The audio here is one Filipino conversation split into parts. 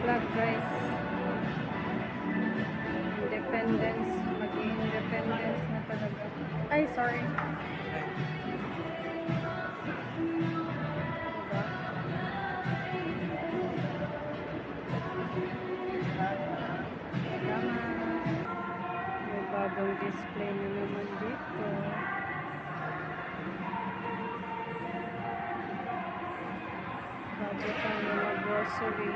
flag guys. Independence. Mag-independence na talaga. Ay, sorry. May bagong display na naman dito. Bago pang mga grocery.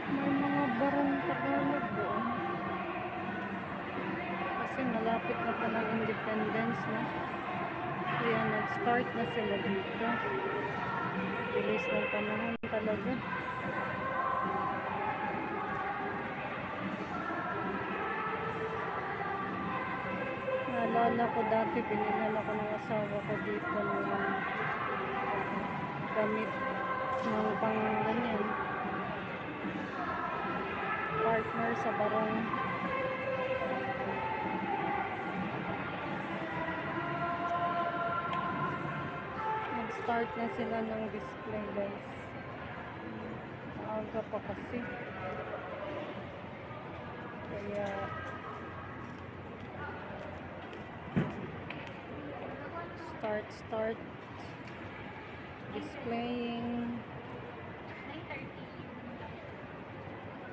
May mga barang Tagalog doon. Kasi malapit na pa ng independence na. Kaya nag-start na sila dito. Bilis ng panahon talaga. Naalala ko dati, binilan ako ng asawa ko dito ng gamit ng pang ganyan. Partner sa barong. Nag-start na sila ng display guys. Maaga pa kasi. Kaya start displaying.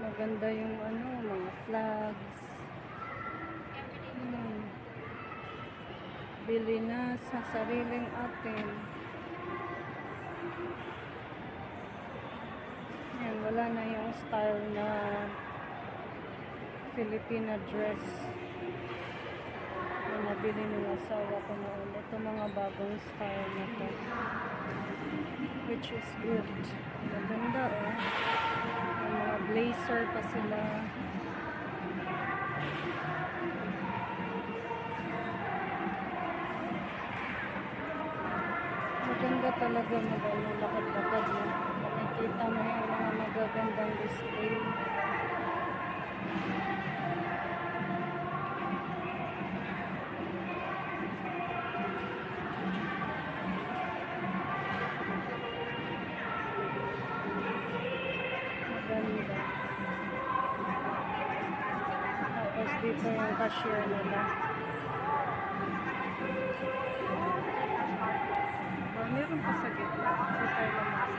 Maganda yung mga flags. Bili na sa sariling atin. Yan, wala na yung style na Filipina dress na nabili ng asawa ko noon. Ito mga bagong style na to, which is good. Maganda may mga blazer pa sila. Maganda talaga lakad-lakad mo. Makikita mo yung mga magagandang display. Maganda. Tapos dito yung cashier nila. Meron pa sa gitna. Hindi tayo naman.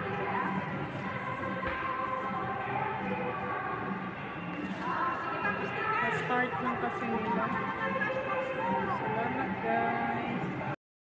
Na-start lang kasi nila. Salamat guys.